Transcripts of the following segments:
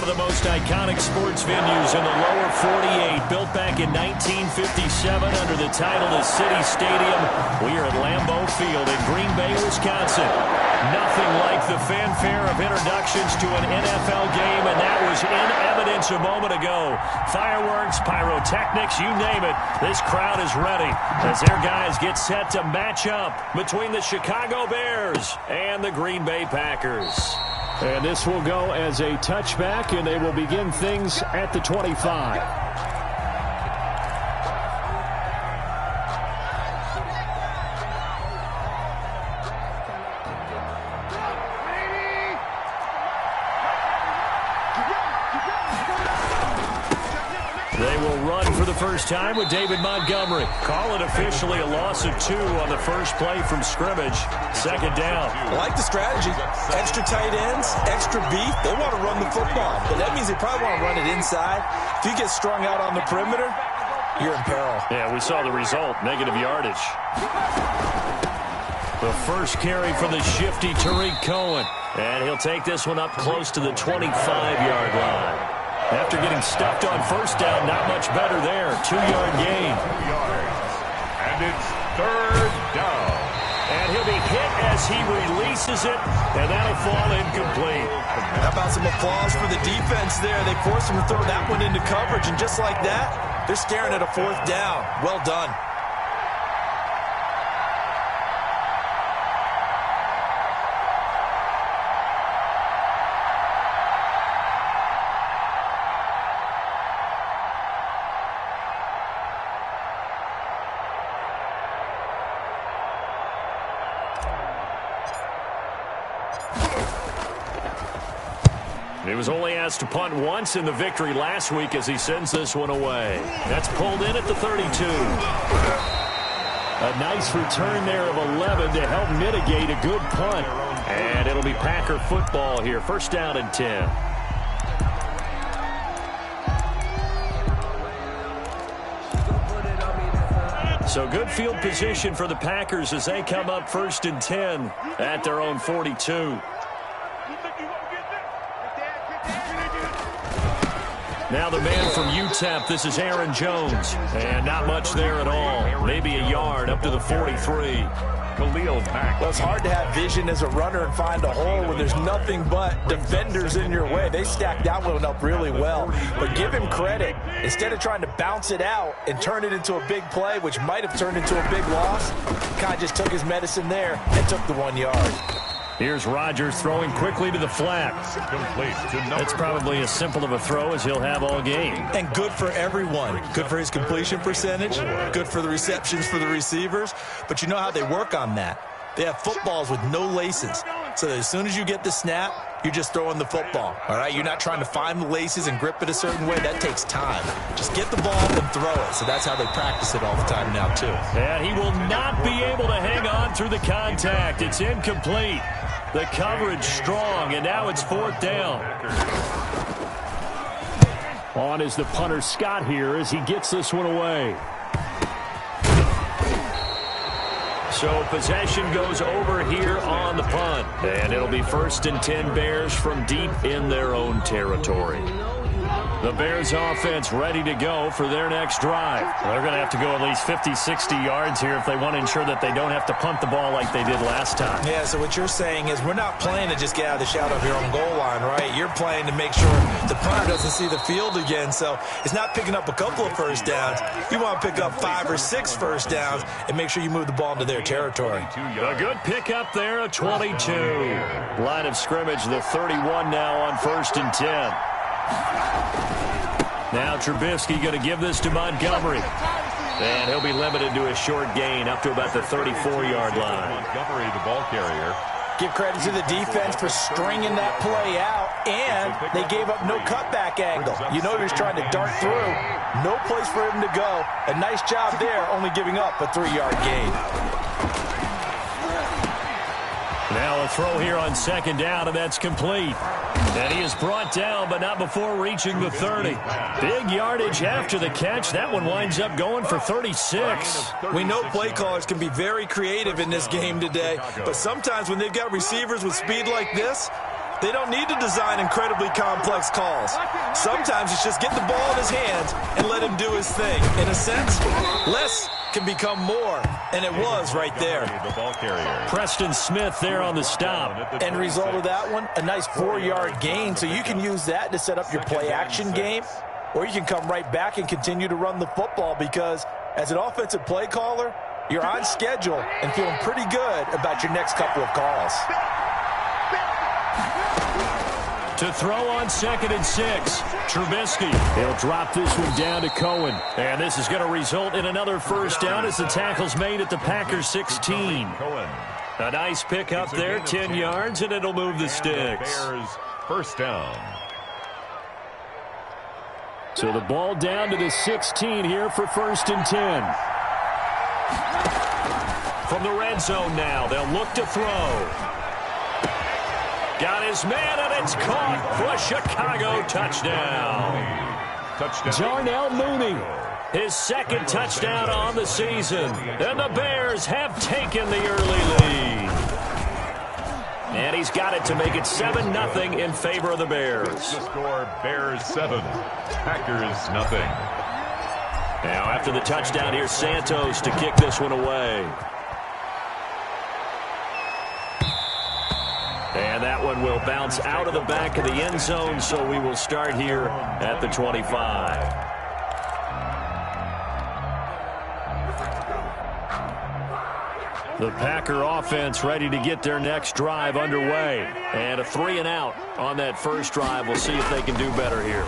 of the most iconic sports venues in the lower 48, built back in 1957 under the title of City Stadium. We are at Lambeau Field in Green Bay, Wisconsin. Nothing like the fanfare of introductions to an NFL game, and that was in evidence a moment ago. Fireworks, pyrotechnics, you name it. This crowd is ready as their guys get set to match up between the Chicago Bears and the Green Bay Packers. And this will go as a touchback, and they will begin things at the 25. They will run for the first time with David Montgomery. Call it officially a loss of 2 on the first play from scrimmage. Second down. I like the strategy. Extra tight ends, extra beef. They want to run the football, but that means they probably want to run it inside. If you get strung out on the perimeter, you're in peril. Yeah, we saw the result, negative yardage. The first carry for the shifty Tariq Cohen. And he'll take this one up close to the 25-yard line. After getting stuffed on first down, not much better there. 2-yard gain. And it's third down. And he'll be hit as he releases it, and that'll fall incomplete. How about some applause for the defense there? They forced him to throw that one into coverage, and just like that, they're staring at a fourth down. Well done. He was only asked to punt once in the victory last week as he sends this one away. That's pulled in at the 32. A nice return there of 11 to help mitigate a good punt. And it'll be Packer football here. First down and 10. So good field position for the Packers as they come up first and 10 at their own 42. Now the man from UTEP, this is Aaron Jones. And not much there at all. Maybe a yard up to the 43. Khalil Mack. Well, it's hard to have vision as a runner and find a hole when there's nothing but defenders in your way. They stacked that one up really well. But give him credit. Instead of trying to bounce it out and turn it into a big play, which might have turned into a big loss, kind of just took his medicine there and took the 1 yard. Here's Rodgers throwing quickly to the flat. It's probably as simple of a throw as he'll have all game. And good for everyone. Good for his completion percentage. Good for the receptions for the receivers. But you know how they work on that. They have footballs with no laces. So that as soon as you get the snap, you're just throwing the football. All right? You're not trying to find the laces and grip it a certain way. That takes time. Just get the ball and throw it. So that's how they practice it all the time now, too. And he will not be able to hang on through the contact. It's incomplete. The coverage strong, and now it's fourth down. On is the punter Scott here as he gets this one away. So possession goes over here on the punt. And it'll be first and 10 Bears from deep in their own territory. The Bears offense ready to go for their next drive. They're going to have to go at least 50, 60 yards here if they want to ensure that they don't have to punt the ball like they did last time. Yeah, so what you're saying is we're not playing to just get out of the shadow of your own goal line, right? You're playing to make sure the punter doesn't see the field again. So it's not picking up a couple of first downs. You want to pick up 5 or 6 first downs and make sure you move the ball into their territory. A good pickup there, a 22. Line of scrimmage, the 31 now on first and 10. Now Trubisky going to give this to Montgomery. And he'll be limited to a short gain up to about the 34-yard line. Montgomery, the ball carrier. Give credit to the defense for stringing that play out, and they gave up no cutback angle. You know he was trying to dart through. No place for him to go. A nice job there, only giving up a 3-yard gain. Now a throw here on second down, and that's complete. And he is brought down, but not before reaching the 30. Big yardage after the catch. That one winds up going for 36. We know play callers can be very creative in this game today, but sometimes when they've got receivers with speed like this, They don't need to design incredibly complex calls. Sometimes it's just get the ball in his hands and let him do his thing. In a sense, less can become more, and it was right there. The ball carrier. Preston Smith there on the stop. End result of that one, a nice 4-yard gain, so you can use that to set up your play-action game, or you can come right back and continue to run the football because as an offensive play caller, you're on schedule and feeling pretty good about your next couple of calls. To throw on 2nd and 6, Trubisky. He'll drop this one down to Cohen. And this is going to result in another first down as the tackle's made at the Packers 16. Cohen. A nice pick up there, 10 yards, and it'll move the sticks. Bears first down. So the ball down to the 16 here for 1st and 10. From the red zone now, they'll look to throw. Got his man, and it's caught for a Chicago touchdown. Darnell Mooney. His 2nd touchdown on the season. And the Bears have taken the early lead. And he's got it to make it 7-0 in favor of the Bears. The score, Bears 7, Packers nothing. Now after the touchdown, here's Santos to kick this one away. And that one will bounce out of the back of the end zone, so we will start here at the 25. The Packer offense ready to get their next drive underway. And a 3-and-out on that first drive. We'll see if they can do better here.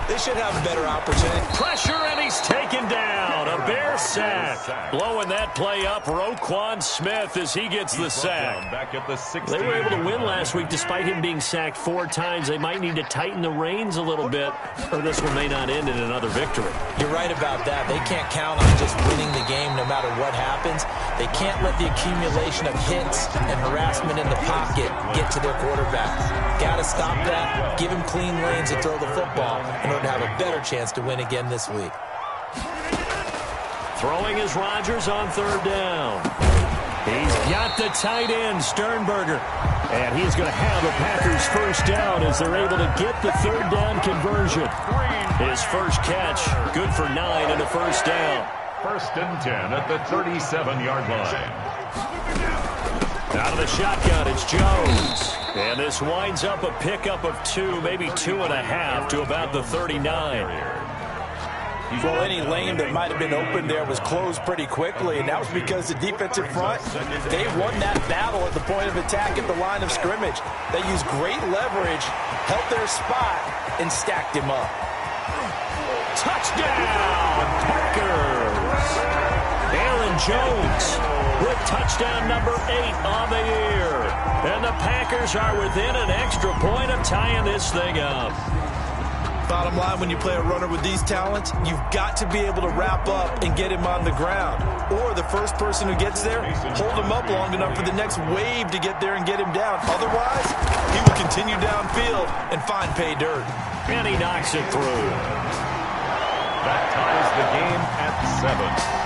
They should have a better opportunity. Pressure, and he's taken down. A Bear sack. Blowing that play up, Roquan Smith as he gets the sack. Back at the 16. They were able to win last week despite him being sacked 4 times. They might need to tighten the reins a little bit, or this one may not end in another victory. You're right about that. They can't count on just winning the game no matter what happens. They can't let the accumulation of hits and harassment in the pocket get to their quarterback. Got to stop that, give him clean lanes and throw the football in order to have a better chance to win again this week. Throwing is Rodgers on 3rd down. He's got the tight end, Sternberger. And he's going to have the Packers first down as they're able to get the 3rd down conversion. His first catch, good for 9 and a first down. 1st and 10 at the 37-yard line. Out of the shotgun, it's Jones. And this winds up a pickup of 2, maybe 2.5 to about the 39. Well, any lane that might have been open there was closed pretty quickly, and that was because the defensive front, they won that battle at the point of attack at the line of scrimmage. They used great leverage, held their spot, and stacked him up. Touchdown, Packers! Aaron Jones with touchdown number 8 on the year. And the Packers are within an extra point of tying this thing up. Bottom line, when you play a runner with these talents, you've got to be able to wrap up and get him on the ground. Or the first person who gets there, hold him up long enough for the next wave to get there and get him down. Otherwise, he will continue downfield and find pay dirt. And he knocks it through. That ties the game at 7.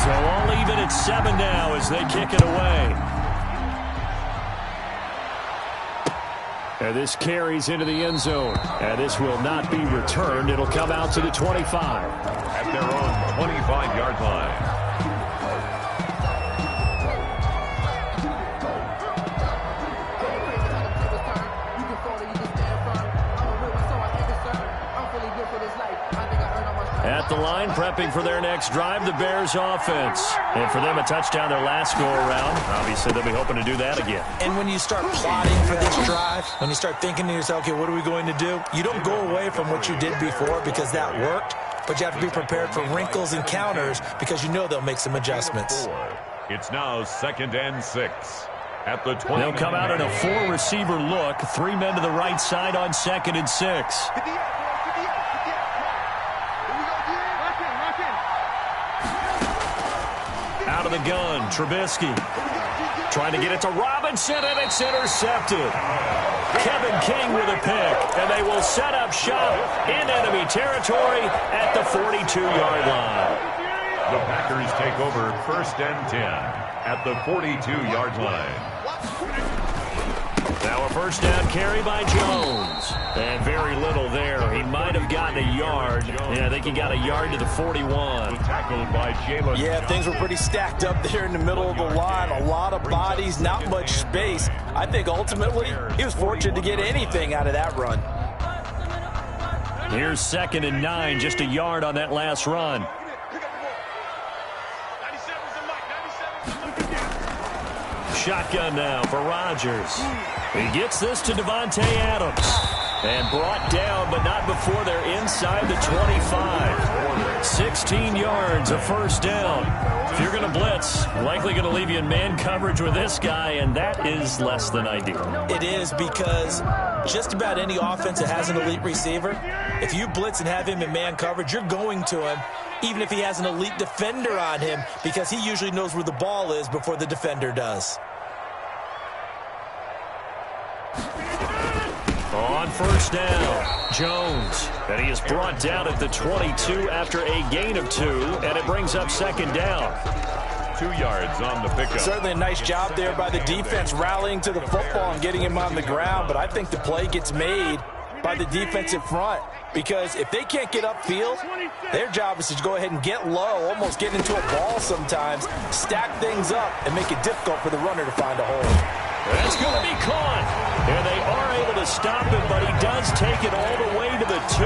So all even at 7 now as they kick it away. And this carries into the end zone. And this will not be returned. It'll come out to the 25. At their own 25-yard line. At the line, prepping for their next drive, the Bears offense. And for them, a touchdown their last go-around. Obviously, they'll be hoping to do that again. And when you start plotting for this drive, when you start thinking to yourself, okay, what are we going to do? You don't go away from what you did before because that worked, but you have to be prepared for wrinkles and counters because you know they'll make some adjustments. It's now 2nd and 6. At the 20. They'll come out in a 4-receiver look. 3 men to the right side on 2nd and 6. Out of the gun, Trubisky. Trying to get it to Robinson, and it's intercepted. Kevin King with a pick, and they will set up shop in enemy territory at the 42-yard line. The Packers take over 1st and 10 at the 42-yard line. Now a first down carry by Jones. And very little there. He might have gotten a yard. Yeah, I think he got a yard to the 41. Tackled by Jalen. Yeah, things were pretty stacked up there in the middle of the line. A lot of bodies, not much space. I think ultimately he was fortunate to get anything out of that run. Here's 2nd and 9, just a yard on that last run. Shotgun now for Rodgers. He gets this to Devontae Adams. And brought down, but not before they're inside the 25. 16 yards, a first down. If you're going to blitz, likely going to leave you in man coverage with this guy, and that is less than ideal. It is, because just about any offense that has an elite receiver, if you blitz and have him in man coverage, you're going to him, even if he has an elite defender on him, because he usually knows where the ball is before the defender does. On first down, Jones. And he is brought down at the 22 after a gain of 2, and it brings up 2nd down. 2 yards on the pickup. Certainly a nice job there by the defense rallying to the football and getting him on the ground, but I think the play gets made by the defensive front, because if they can't get upfield, their job is to go ahead and get low, almost get into a ball sometimes, stack things up, and make it difficult for the runner to find a hole. That's going to be caught. And they are able to stop him, but he does take it all the way to the 2.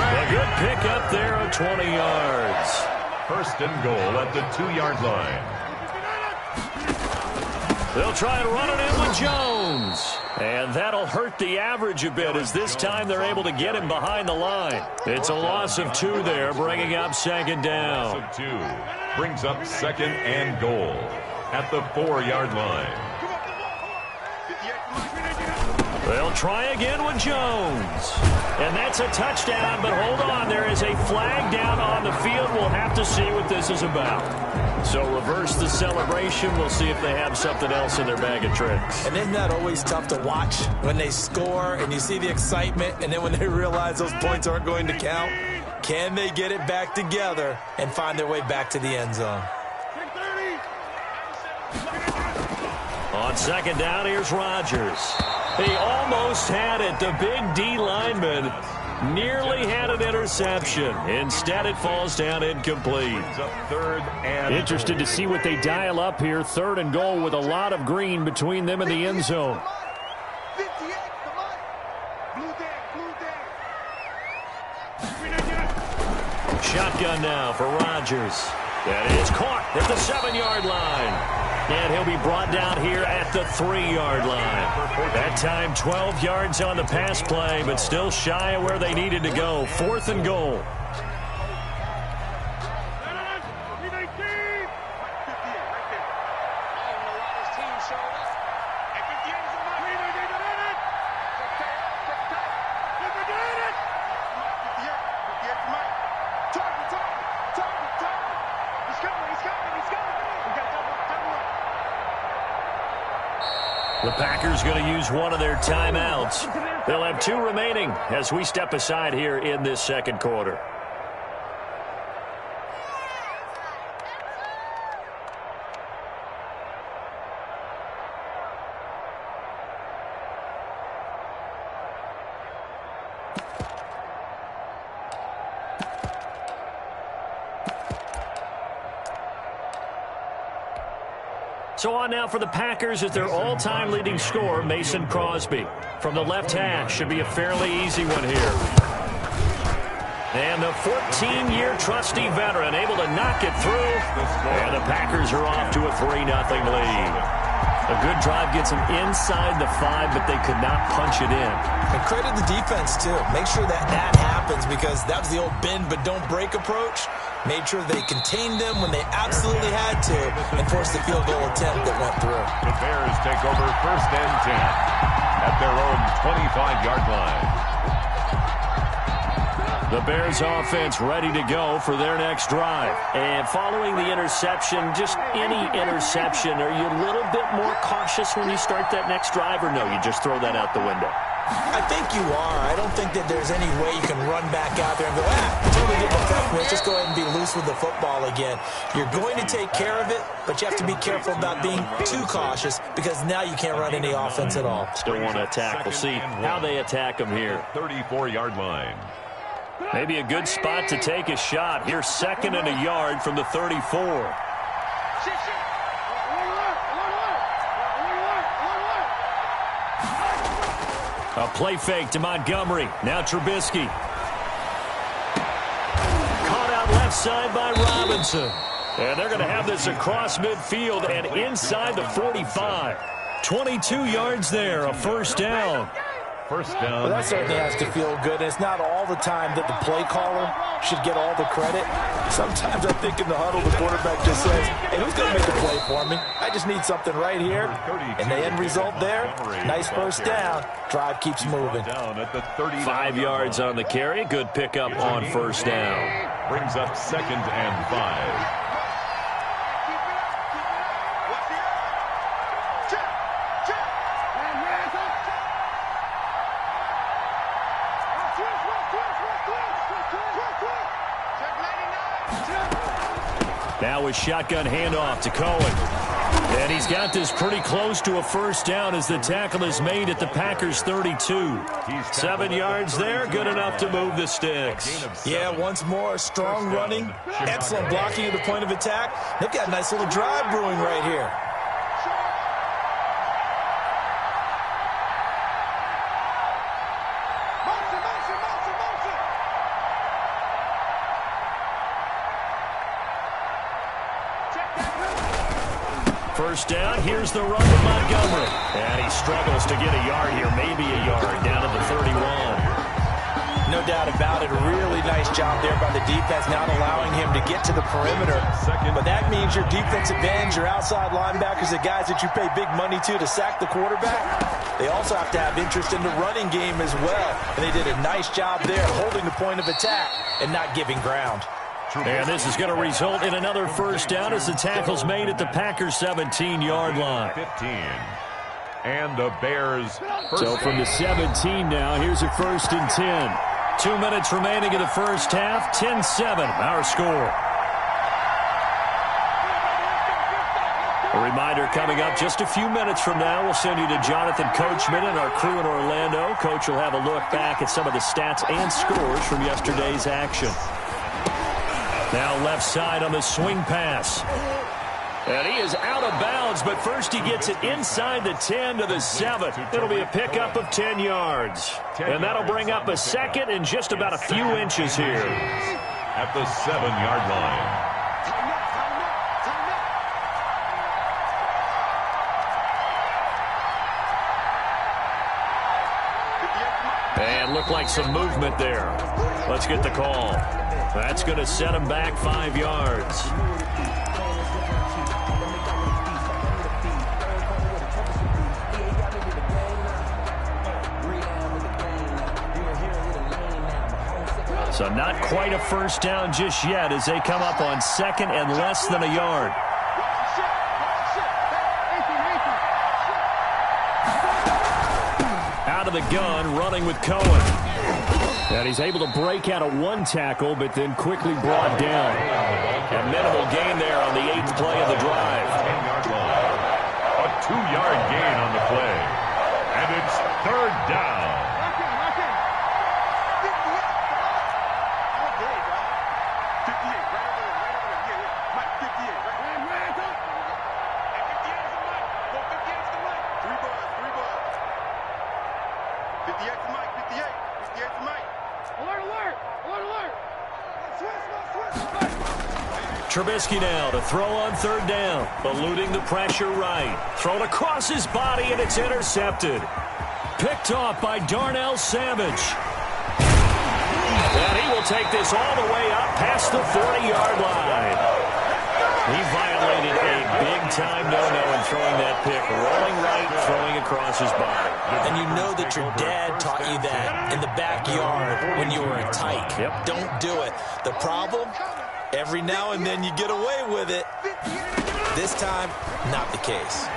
A good pickup there of 20 yards. 1st and goal at the 2-yard line. They'll try and run it in with Jones. And that'll hurt the average a bit, as this time they're able to get him behind the line. It's a loss of 2 there, bringing up 2nd down. Loss of 2 brings up 2nd and goal at the 4-yard line. They'll try again with Jones. And that's a touchdown, but hold on, there is a flag down on the field. We'll have to see what this is about. So reverse the celebration. We'll see if they have something else in their bag of tricks. And isn't that always tough to watch when they score and you see the excitement, and then when they realize those points aren't going to count? Can they get it back together and find their way back to the end zone? On 2nd down, here's Rodgers. He almost had it. The big D lineman nearly had an interception. Instead, it falls down incomplete. Interested to see what they dial up here. 3rd and goal with a lot of green between them and the end zone. Shotgun now for Rodgers. That is caught at the 7-yard line. And he'll be brought down here at the 3-yard line. That time 12 yards on the pass play, but still shy of where they needed to go. 4th and goal. The Packers going to use one of their timeouts. They'll have 2 remaining as we step aside here in this 2nd quarter. So on now for the Packers is their all-time leading scorer, Mason Crosby. From the left hash, should be a fairly easy one here. And the 14-year trusty veteran able to knock it through. And the Packers are off to a 3-0 lead. A good drive gets them inside the 5, but they could not punch it in. And credit the defense, too. Make sure that happens, because that was the old bend but don't break approach. Made sure they contained them when they absolutely had to and forced the field goal attempt that went through. The Bears take over 1st and 10 at their own 25-yard line. The Bears offense ready to go for their next drive. And following the interception, just any interception, are you a little bit more cautious when you start that next drive, or no, you just throw that out the window? I think you are. I don't think that there's any way you can run back out there and go, totally didn't affect me. Let's just go ahead and be loose with the football again. You're going to take care of it, but you have to be careful about being too cautious because now you can't run any offense at all. Still want to attack. We'll see how they attack them here. 34-yard line. Maybe a good spot to take a shot. Here's 2nd and a yard from the 34. A play fake to Montgomery. Now Trubisky. Caught out left side by Robinson. And they're going to have this across midfield and inside the 45. 22 yards there, a first down. First down. Well, that certainly has to feel good. And it's not all the time that the play caller should get all the credit. Sometimes I think in the huddle, the quarterback just says, hey, who's going to make the play for me? I just need something right here. And the end result there, nice first down. Drive keeps moving. 5 yards on the carry. Good pickup on first down. Brings up 2nd and 5. Now a shotgun handoff to Cohen. And he's got this pretty close to a first down as the tackle is made at the Packers' 32. 7 yards there, good enough to move the sticks. Yeah, once more, strong running, excellent blocking at the point of attack. They've got a nice little drive brewing right here. First down, here's the run to Montgomery. And he struggles to get a yard here, maybe a yard, down to the 31. No doubt about it. A really nice job there by the defense, not allowing him to get to the perimeter. But that means your defensive ends, your outside linebackers, the guys that you pay big money to sack the quarterback, they also have to have interest in the running game as well. And they did a nice job there holding the point of attack and not giving ground. And this is going to result in another first down as the tackle's made at the Packers' 17-yard line. 15. And the Bears. So from the 17 now, here's a 1st and 10. 2 minutes remaining in the first half. 10-7, our score. A reminder coming up just a few minutes from now. We'll send you to Jonathan Coachman and our crew in Orlando. Coach will have a look back at some of the stats and scores from yesterday's action. Now left side on the swing pass. And he is out of bounds, but first he gets it inside the 10 to the 7. It'll be a pickup of 10 yards. And that'll bring up a 2nd and just about a few inches here. At the 7-yard line. And looked like some movement there. Let's get the call. That's going to set him back 5 yards. So not quite a first down just yet as they come up on 2nd and less than a yard. Out of the gun, running with Cohen. And he's able to break out of one tackle, but then quickly brought down. A minimal gain there on the 8th play of the drive. 10-yard line. A 2-yard gain on the play. And it's 3rd down. Trubisky now to throw on 3rd down. Eluding the pressure right. Thrown across his body, and it's intercepted. Picked off by Darnell Savage. And he will take this all the way up past the 40-yard line. He violated a big time no-no in throwing that pick. Rolling right, throwing across his body. And you know that your dad taught you that in the backyard when you were a tyke. Yep. Don't do it. The problem, every now and then you get away with it. This time, not the case.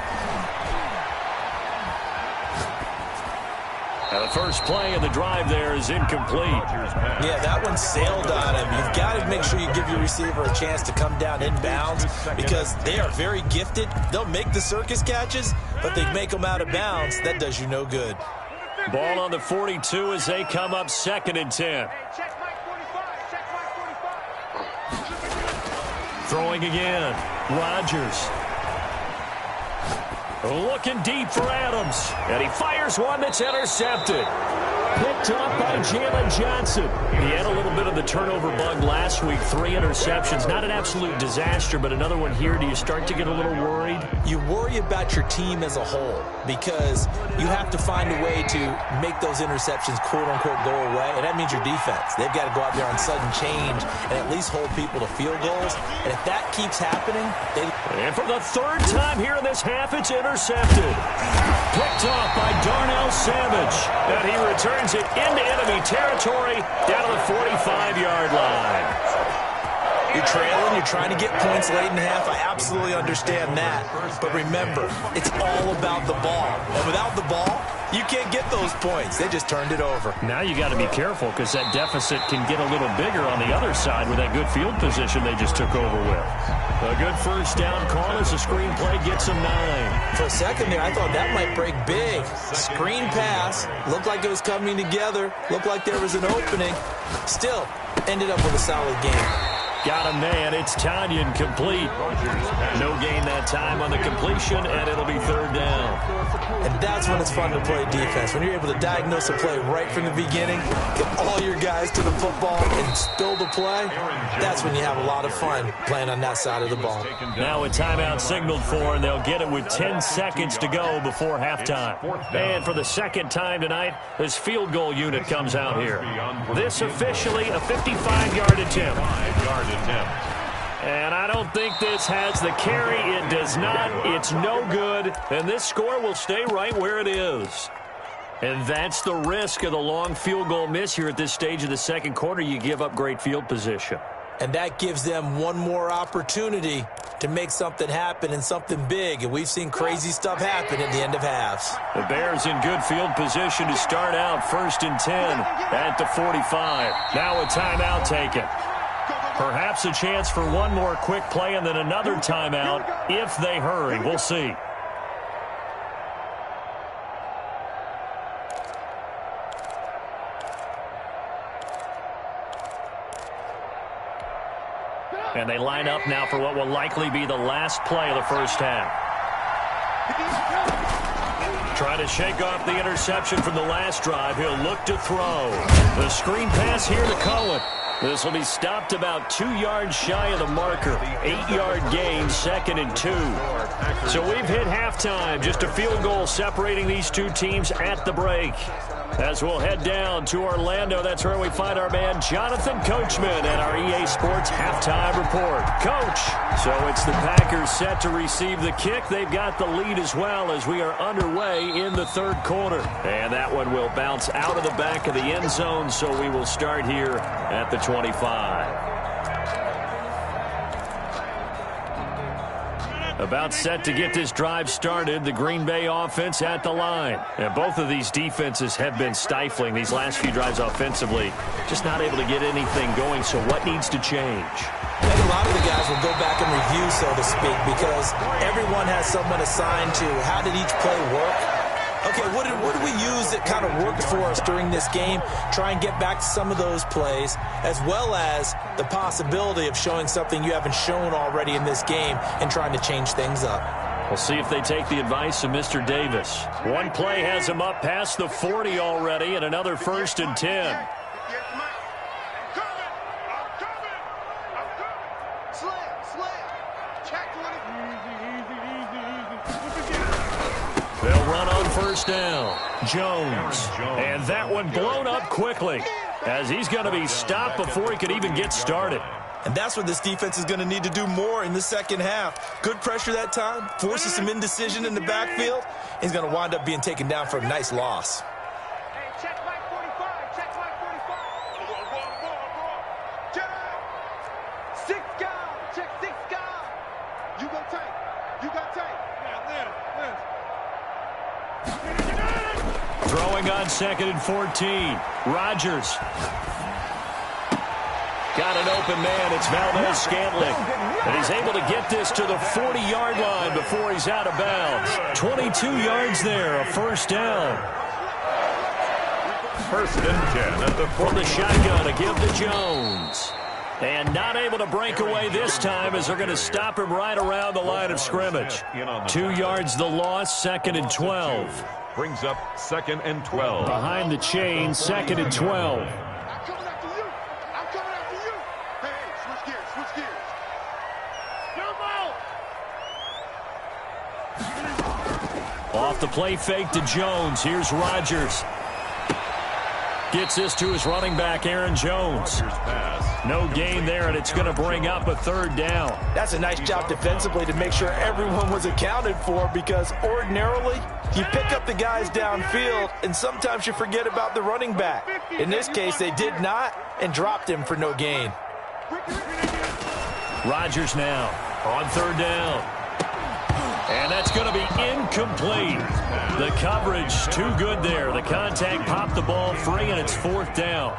The first play of the drive there is incomplete. Yeah, that one sailed on him. You've got to make sure you give your receiver a chance to come down inbounds because they are very gifted. They'll make the circus catches, but they make them out of bounds. That does you no good. Ball on the 42 as they come up 2nd and 10. Throwing again. Rodgers. Looking deep for Adams. And he fires one that's intercepted. Picked up by Jalen Johnson. He had a little bit of the turnover bug last week. 3 interceptions. Not an absolute disaster, but another one here. Do you start to get a little worried? You worry about your team as a whole because you have to find a way to make those interceptions, quote-unquote, go away, and that means your defense. They've got to go out there on sudden change and at least hold people to field goals, and if that keeps happening, they... And for the 3rd time here in this half, it's intercepted. Picked off by Darnell Savage, and he returns it into enemy territory down to the 45-yard line. You're trailing, you're trying to get points late in the half. I absolutely understand that. But remember, it's all about the ball. And without the ball, you can't get those points. They just turned it over. Now you got to be careful because that deficit can get a little bigger on the other side with that good field position they just took over with. A good first down call as the screen play gets them 9. For a second there, I thought that might break big. Screen pass. Looked like it was coming together. Looked like there was an opening. Still, ended up with a solid game. Got a man. It's Tanyan complete. No gain that time on the completion, and it'll be 3rd down. And that's when it's fun to play defense. When you're able to diagnose a play right from the beginning, get all your guys to the football and spill the play, that's when you have a lot of fun playing on that side of the ball. Now a timeout signaled for, and they'll get it with 10 seconds to go before halftime. And for the 2nd time tonight, this field goal unit comes out here. This officially a 55-yard attempt. And I don't think this has the carry. It does not. It's no good. And this score will stay right where it is. And that's the risk of the long field goal miss here at this stage of the 2nd quarter. You give up great field position. And that gives them one more opportunity to make something happen and something big. And we've seen crazy stuff happen at the end of halves. The Bears in good field position to start out 1st and 10 at the 45. Now a timeout taken. Perhaps a chance for one more quick play and then another timeout if they hurry. We'll see. And they line up now for what will likely be the last play of the first half. Trying to shake off the interception from the last drive. He'll look to throw. The screen pass here to Cohen. This will be stopped about 2 yards shy of the marker. 8-yard gain, 2nd and 2. So we've hit halftime. Just a field goal separating these two teams at the break. As we'll head down to Orlando, that's where we find our man Jonathan Coachman at our EA Sports Halftime Report. Coach, so it's the Packers set to receive the kick. They've got the lead as well as we are underway in the 3rd quarter. And that one will bounce out of the back of the end zone, so we will start here at the 25. About set to get this drive started, the Green Bay offense at the line. And both of these defenses have been stifling these last few drives offensively. Just not able to get anything going, so what needs to change? I think a lot of the guys will go back and review, so to speak, because everyone has someone assigned to how did each play work. Okay, what did we use that kind of worked for us during this game? Try and get back to some of those plays, as well as the possibility of showing something you haven't shown already in this game and trying to change things up. We'll see if they take the advice of Mr. Davis. One play has him up past the 40 already, and another 1st and 10. They'll run on 1st down. Jones. And that one blown up quickly as he's going to be stopped before he could even get started. And that's what this defense is going to need to do more in the second half. Good pressure that time, forces some indecision in the backfield. He's going to wind up being taken down for a nice loss. Hey, check Mike 45. Check Mike 45. Check. 6 guys. Check 6 guys. You go tight. You got tight. Throwing on 2nd and 14. Rodgers. Got an open man. It's Valdez-Scantling. And he's able to get this to the 40-yard line before he's out of bounds. 22 yards there, a first down. 1st and 10 at the 40. From the shotgun to give to Jones. And not able to break away this time as they're going to stop him right around the line of scrimmage. 2 yards the loss, 2nd and 12. Brings up 2nd and 12. Behind the chain, 2nd and 12. Off the play fake to Jones. Here's Rodgers. Gets this to his running back, Aaron Jones. No gain there, and it's going to bring up a 3rd down. That's a nice job defensively to make sure everyone was accounted for, because ordinarily you pick up the guys downfield and sometimes you forget about the running back. In this case, they did not and dropped him for no gain. Rodgers now on 3rd down. And that's going to be incomplete. The coverage too good there. The contact popped the ball free, and it's 4th down.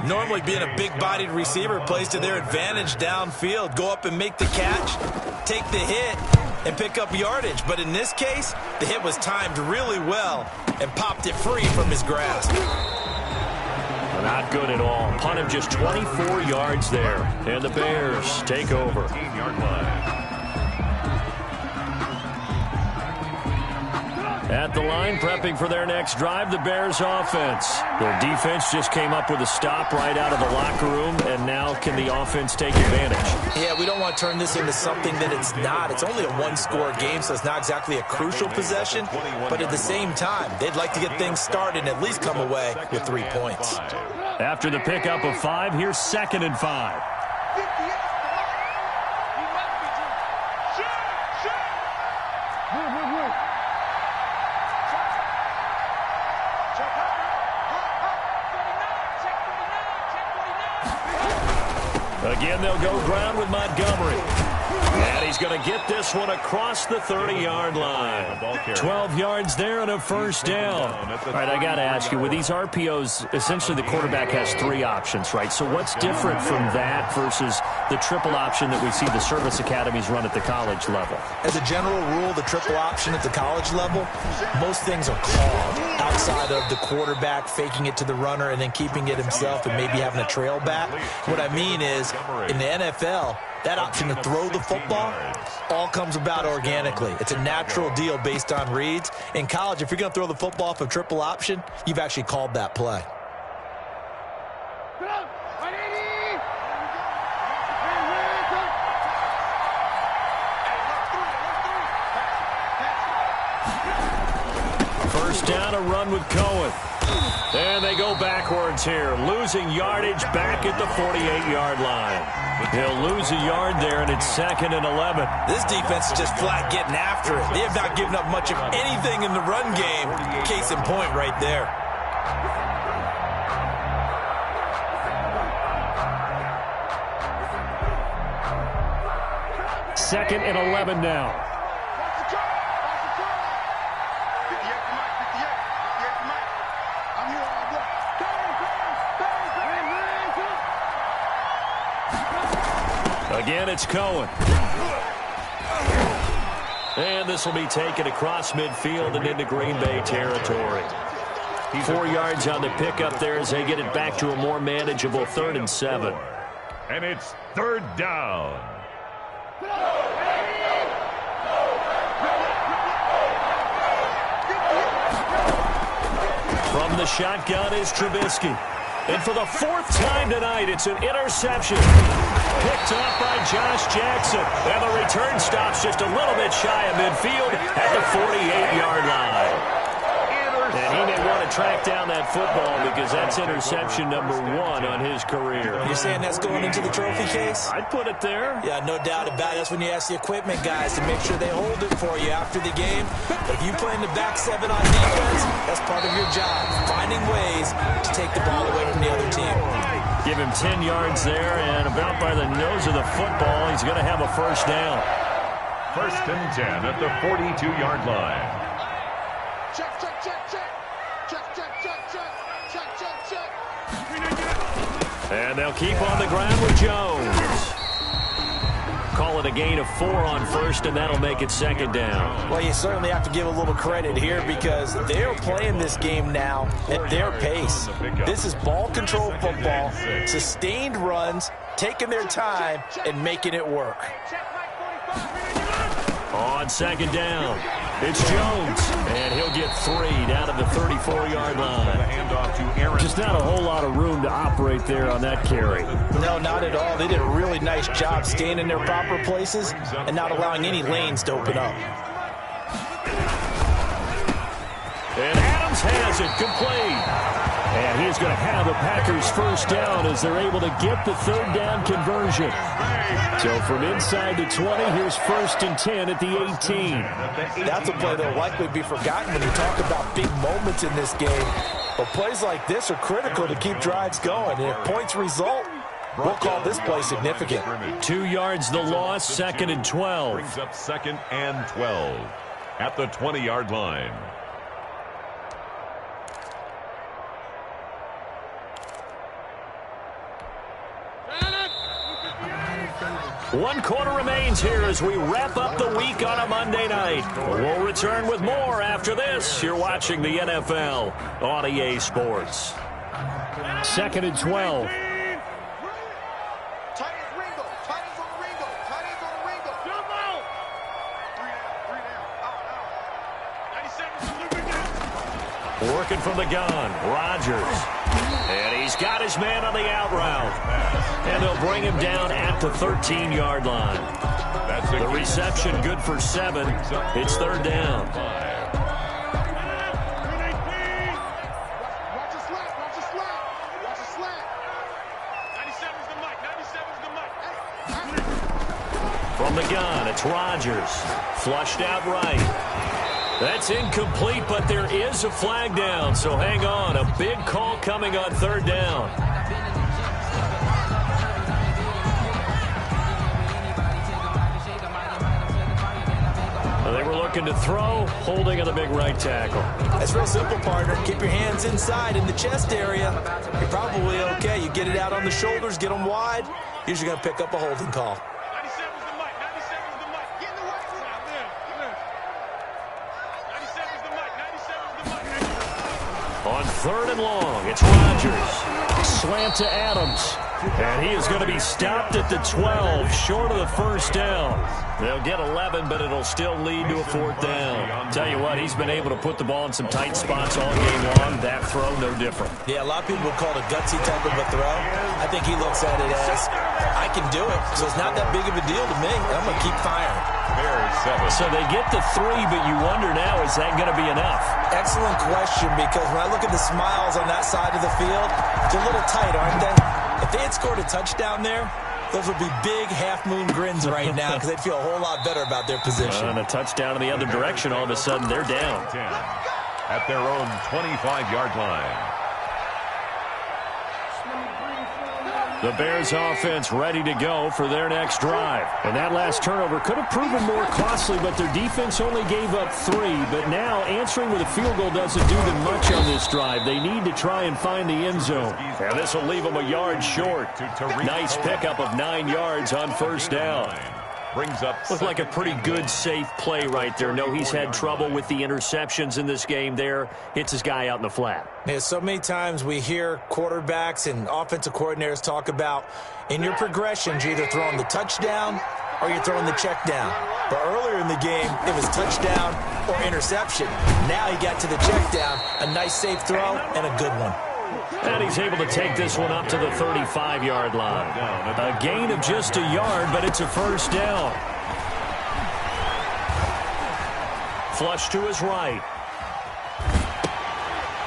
Normally being a big-bodied receiver plays to their advantage downfield. Go up and make the catch, take the hit, and pick up yardage. But in this case, the hit was timed really well and popped it free from his grasp. Not good at all. Punt of just 24 yards there. And the Bears take over. 15-yard line. At the line, prepping for their next drive, the Bears offense. Their defense just came up with a stop right out of the locker room, and now can the offense take advantage? Yeah, we don't want to turn this into something that it's not. It's only a one-score game, so it's not exactly a crucial possession. But at the same time, they'd like to get things started and at least come away with 3 points. After the pickup of 5, here's 2nd and 5. Again, they'll go ground with Montgomery. And he's going to get this one across the 30-yard line. 12 yards there and a first down. All right, I got to ask you, with these RPOs, essentially the quarterback has 3 options, right? So what's different from that versus the triple option that we see the service academies run at the college level? As a general rule, the triple option at the college level, most things are called outside of the quarterback faking it to the runner and then keeping it himself and maybe having a trail back. What I mean is, in the NFL, that option to throw the football all comes about organically. It's a natural deal based on reads. In college, if you're going to throw the football off a triple option, you've actually called that play. First down, a run with Cohen. And they go backwards here, losing yardage back at the 48-yard line. He'll lose a yard there, and it's 2nd and 11. This defense is just flat getting after it. They have not given up much of anything in the run game. Case in point right there. Second and 11 now. Again, it's Cohen. And this will be taken across midfield and into Green Bay territory. 4 yards on the pickup there as they get it back to a more manageable 3rd and 7. And it's 3rd down. From the shotgun is Trubisky. And for the 4th time tonight, it's an interception. Picked up by Josh Jackson. And the return stops just a little bit shy of midfield at the 48-yard line. And he may want to track down that football because that's interception number 1 on his career. You're saying that's going into the trophy case? I'd put it there. Yeah, no doubt about it. That's when you ask the equipment guys to make sure they hold it for you after the game. But if you play in the back 7 on defense, that's part of your job, finding ways to take the ball away from the other team. Give him 10 yards there, and about by the nose of the football, he's going to have a first down. First and 10 at the 42-yard line. Check, check, check, check. Check, check, check, check. Check, check, check. And they'll keep on the ground with Jones. Call it a gain of 4 on first, and that'll make it second down. Well, you certainly have to give a little credit here because they're playing this game now at their pace. This is ball control football, sustained runs, taking their time, and making it work. On second down, it's Jones, and he'll get 3 down to the 34-yard line. Just not a whole lot of room to operate there on that carry. No, not at all. They did a really nice job staying in their proper places and not allowing any lanes to open up. And Adams has it, complete. And he's going to have the Packers first down as they're able to get the third down conversion. So from inside the 20, here's first and 10 at the 18. That's a play that'll likely be forgotten when you talk about big moments in this game. But plays like this are critical to keep drives going. And if points result, we'll call this play significant. 2 yards the loss, second and 12. Brings up second and 12 at the 20-yard line. One quarter remains here as we wrap up the week on a Monday night. We'll return with more after this. You're watching the NFL on EA Sports. Second and 12. Tight ends Ringo. Tight ends on Ringo. Tight ends on Ringo. Jump out. 3 down. Out. 97. Working from the gun, Rodgers. And he's got his man on the out route. And they'll bring him down at the 13-yard line. The reception good for 7. It's third down. Watch a slap. Watch a slap. Watch a slap. 97's the mic. 97's the mic. From the gun, it's Rodgers. Flushed out right. That's incomplete, but there is a flag down, so hang on. A big call coming on third down. They were looking to throw, holding on the big right tackle. It's real simple, partner. Keep your hands inside in the chest area. You're probably okay. You get it out on the shoulders, get them wide. Usually going to pick up a holding call. 97's the mic. 97's the mic. Get in the right side. 97's the mic. 97's the mic. On third and long, it's Rodgers. Slant to Adams. And he is going to be stopped at the 12, short of the first down. They'll get 11, but it'll still lead to a fourth down. Tell you what, he's been able to put the ball in some tight spots all game long. That throw, no different. Yeah, a lot of people would call it a gutsy type of a throw. I think he looks at it as, I can do it, so it's not that big of a deal to me. I'm going to keep firing. So they get the 3, but you wonder now, is that going to be enough? Excellent question, because when I look at the smiles on that side of the field, it's a little tight, aren't they? If they had scored a touchdown there, those would be big half-moon grins right now because they'd feel a whole lot better about their position. And a touchdown in the other direction, all of a sudden they're down. At their own 25-yard line. The Bears offense ready to go for their next drive. And that last turnover could have proven more costly, but their defense only gave up 3. But now answering with a field goal doesn't do them much on this drive. They need to try and find the end zone. And this will leave them a yard short. Nice pickup of 9 yards on first down. Brings up Looked like a pretty good, safe play right there. No, he's had trouble with the interceptions in this game there. Hits his guy out in the flat. Yeah, so many times we hear quarterbacks and offensive coordinators talk about in your progressions, you're either throwing the touchdown or you're throwing the check down. But earlier in the game, it was touchdown or interception. Now he got to the check down, a nice safe throw, and a good one. And he's able to take this one up to the 35-yard line. A gain of just a yard, but it's a first down. Flush to his right.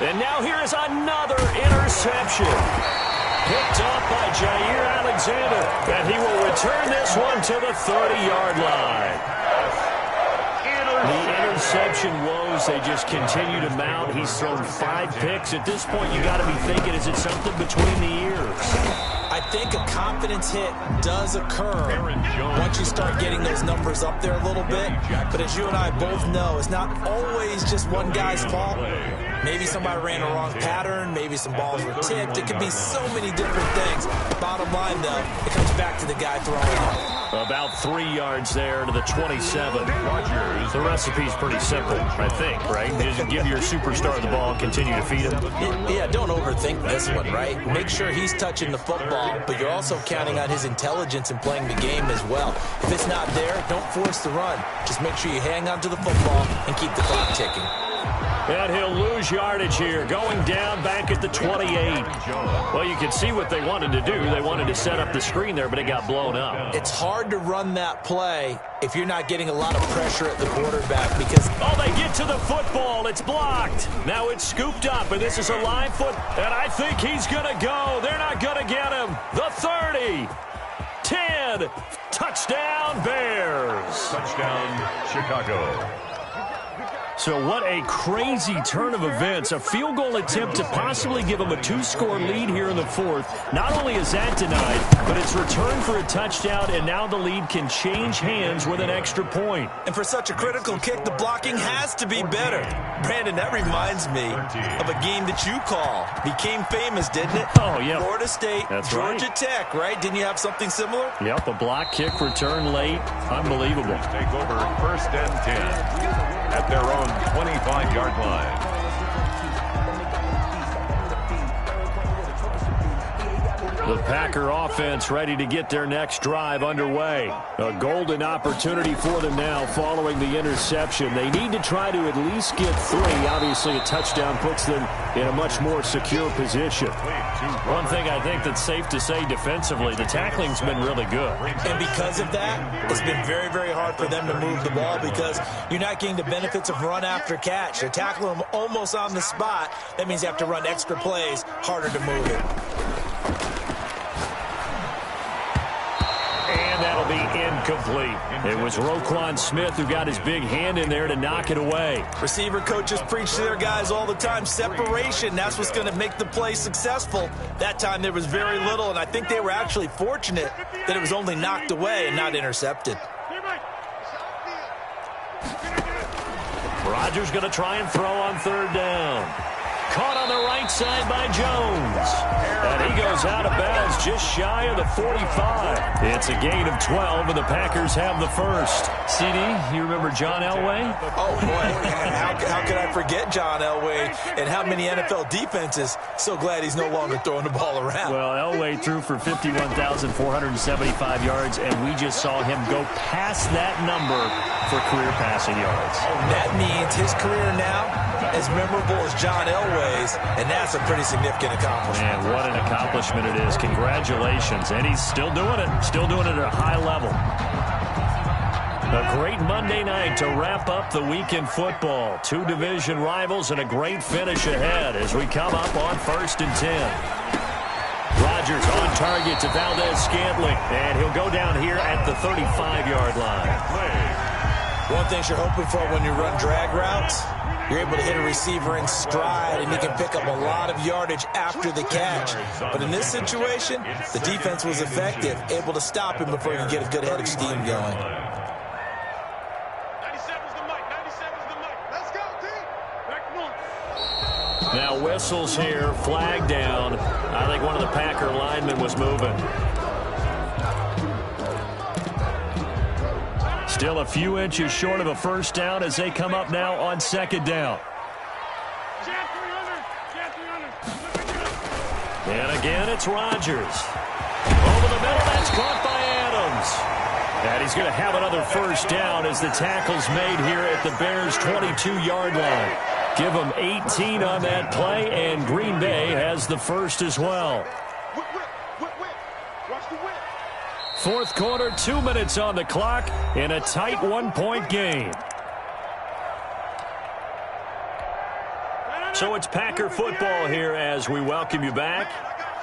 And now here is another interception. Picked off by Jair Alexander. And he will return this one to the 30-yard line. The interception woes, they just continue to mount. He's thrown 5 picks. At this point, you got to be thinking, is it something between the ears? I think a confidence hit does occur once you start getting those numbers up there a little bit. But as you and I both know, it's not always just one guy's fault. Maybe somebody ran a wrong pattern. Maybe some balls were tipped. It could be so many different things. Bottom line, though, it comes back to the guy throwing it. About 3 yards there to the 27. The recipe's pretty simple, I think, right? Just give your superstar the ball and continue to feed him. Yeah, don't overthink this one, right? Make sure he's touching the football, but you're also counting on his intelligence in playing the game as well. If it's not there, don't force the run. Just make sure you hang on to the football and keep the clock ticking. And he'll lose yardage here, going down back at the 28. Well, you can see what they wanted to do. They wanted to set up the screen there, but it got blown up. It's hard to run that play if you're not getting a lot of pressure at the quarterback because... Oh, they get to the football. It's blocked. Now it's scooped up, and this is a live foot. And I think he's going to go. They're not going to get him. The 30. 10. Touchdown, Bears. Touchdown, Chicago. So what a crazy turn of events. A field goal attempt to possibly give them a 2-score lead here in the 4th. Not only is that denied, but it's returned for a touchdown, and now the lead can change hands with an extra point. And for such a critical kick, the blocking has to be better. Brandon, that reminds me of a game that you call. Became famous, didn't it? Oh, yeah. Florida State, That's Georgia right. Tech, right? Didn't you have something similar? Yep, a block kick return late. Unbelievable. Take over 1st and 10 at their own 25-yard line. The Packer offense ready to get their next drive underway. A golden opportunity for them now following the interception. They need to try to at least get 3. Obviously, a touchdown puts them in a much more secure position. One thing I think that's safe to say defensively, the tackling's been really good. And because of that, it's been very, very hard for them to move the ball because you're not getting the benefits of run after catch. They're tackling them almost on the spot. That means you have to run extra plays, harder to move it. That'll be incomplete. It was Roquan Smith who got his big hand in there to knock it away. Receiver coaches preach to their guys all the time. Separation, that's what's going to make the play successful. That time there was very little, and I think they were actually fortunate that it was only knocked away and not intercepted. Rodgers going to try and throw on 3rd down. Caught on the right side by Jones. And he goes out of bounds just shy of the 45. It's a gain of 12, and the Packers have the first. CD, you remember John Elway? Oh, boy. How could I forget John Elway and how many NFL defenses? So glad he's no longer throwing the ball around. Well, Elway threw for 51,475 yards, and we just saw him go past that number for career passing yards. That means his career now as memorable as John Elway's, and that's a pretty significant accomplishment. Man, what an accomplishment it is. Congratulations. And he's still doing it at a high level. A great Monday night to wrap up the week in football. 2 division rivals and a great finish ahead as we come up on 1st and 10. Rodgers on target to Valdez-Scantling, and he'll go down here at the 35-yard line. One thing you're hoping for when you run drag routes, you're able to hit a receiver in stride, and he can pick up a lot of yardage after the catch. But in this situation, the defense was effective, able to stop him before he could get a good head of steam going. 97's the mic. 97's the mic. Let's go, team. Back 1. Now whistles here, flag down. I think one of the Packer linemen was moving. Still a few inches short of a 1st down as they come up now on 2nd down. And again, it's Rodgers. Over the middle, that's caught by Adams. And he's going to have another 1st down as the tackle's made here at the Bears' 22-yard line. Give them 18 on that play, and Green Bay has the 1st as well. Watch the whip. 4th quarter, 2 minutes on the clock in a tight 1-point game. So it's Packer football here as we welcome you back.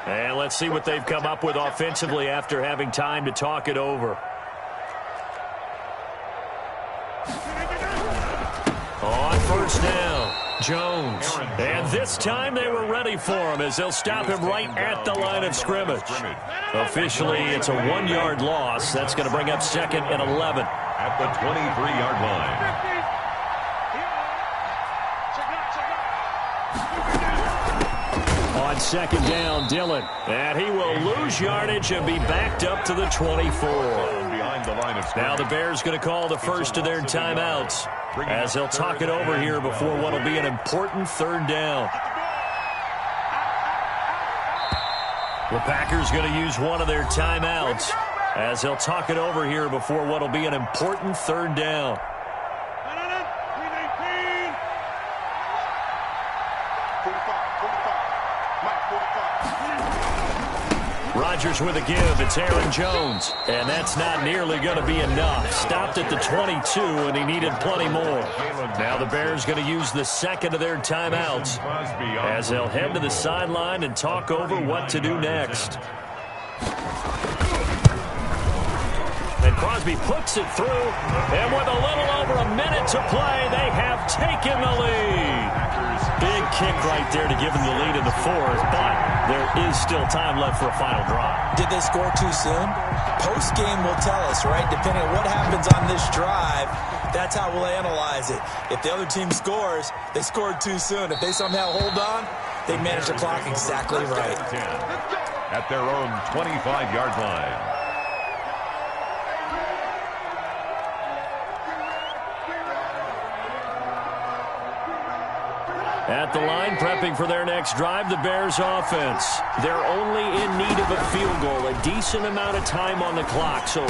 And let's see what they've come up with offensively after having time to talk it over. On first down, Jones. And this time they were ready for him as they'll stop him right at the line of scrimmage. Officially, it's a 1-yard loss. That's going to bring up 2nd and 11. At the 23-yard line. On 2nd down, Dillon. And he will lose yardage and be backed up to the 24. Now the Bears going to call the first of their timeouts as they'll talk it over here before what will be an important 3rd down. The Packers going to use one of their timeouts as they'll talk it over here before what will be an important 3rd down. Rodgers with a give. It's Aaron Jones. And that's not nearly going to be enough. Stopped at the 22, and he needed plenty more. Now the Bears going to use the 2nd of their timeouts as they'll head to the sideline and talk over what to do next. And Crosby puts it through. And with a little over a minute to play, they have taken the lead. Big kick right there to give them the lead in the 4th, but there is still time left for a final drive. Did they score too soon? Post-game will tell us, right? Depending on what happens on this drive, that's how we'll analyze it. If the other team scores, they scored too soon. If they somehow hold on, they manage the clock exactly right. At their own 25-yard line. At the line, prepping for their next drive, the Bears offense. They're only in need of a field goal, a decent amount of time on the clock. So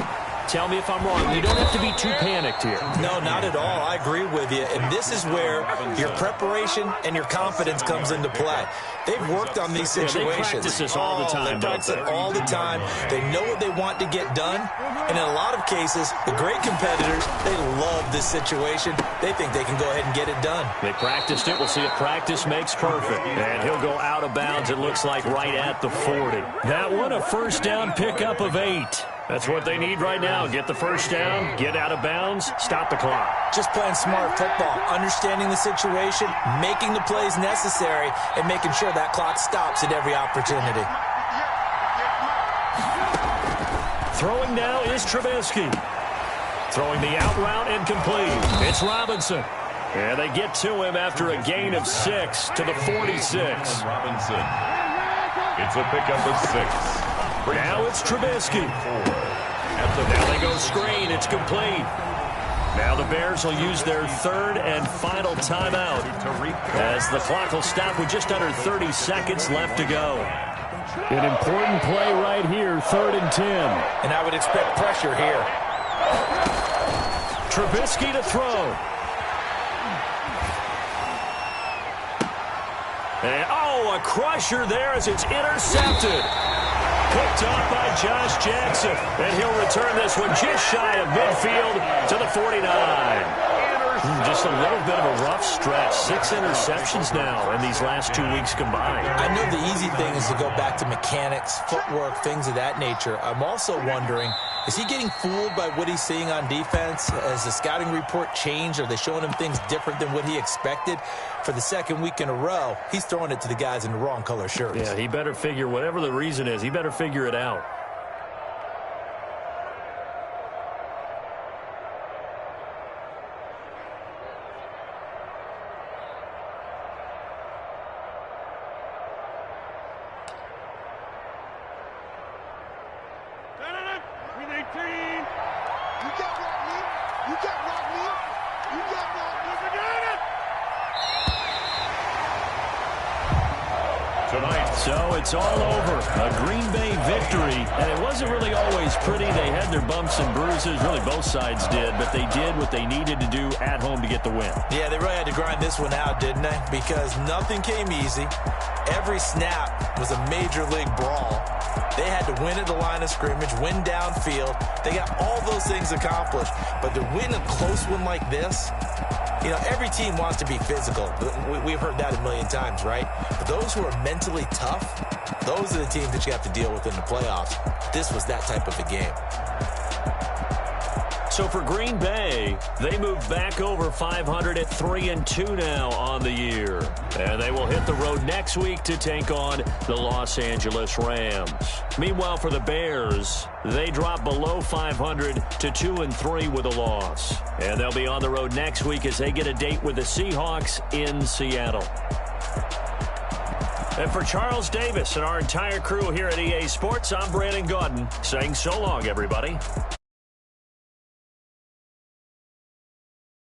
tell me if I'm wrong. You don't have to be too panicked here. No, not at all. I agree with you. And this is where your preparation and your confidence comes into play. They've worked on these situations. They practice this all the time. They practice it all the time. They know what they want to get done. And in a lot of cases, the great competitors, they love this situation. They think they can go ahead and get it done. They practiced it. We'll see if practice makes perfect. And he'll go out of bounds, it looks like, right at the 40. That one, a first down pickup of 8. That's what they need right now. Get the first down, get out of bounds, stop the clock. Just playing smart football, understanding the situation, making the plays necessary, and making sure that clock stops at every opportunity. Throwing now is Trubisky. Throwing the out route incomplete. It's Robinson. And they get to him after a gain of 6 to the 46. Robinson. It's a pickup of 6. Now it's Trubisky. Now they go screen. It's complete. Now the Bears will use their 3rd and final timeout as the clock will stop with just under 30 seconds left to go. An important play right here, 3rd and 10. And I would expect pressure here. Trubisky to throw. And, a crusher there as it's intercepted. Picked off by Josh Jackson. And he'll return this one just shy of midfield to the 49. Just a little bit of a rough stretch. 6 interceptions now in these last 2 weeks combined. I know the easy thing is to go back to mechanics, footwork, things of that nature. I'm also wondering, is he getting fooled by what he's seeing on defense? Has the scouting report changed? Are they showing him things different than what he expected? For the 2nd week in a row, he's throwing it to the guys in the wrong color shirts. Yeah, he better figure, whatever the reason is, he better figure it out. So it's all over. A Green Bay victory, and it wasn't really always pretty. They had their bumps and bruises. Really, both sides did, but they did what they needed to do at home to get the win. Yeah, they really had to grind this one out, didn't they? Because nothing came easy. Every snap was a major league brawl. They had to win at the line of scrimmage, win downfield. They got all those things accomplished. But to win a close one like this, You know, every team wants to be physical. We've heard that a million times, right? But those who are mentally tough, those are the teams that you have to deal with in the playoffs. This was that type of a game. So for Green Bay, they move back over 500 at 3-2 now on the year. And they will hit the road next week to take on the Los Angeles Rams. Meanwhile, for the Bears, they drop below 500 to 2-3 with a loss. And they'll be on the road next week as they get a date with the Seahawks in Seattle. And for Charles Davis and our entire crew here at EA Sports, I'm Brandon Gaudin saying so long, everybody.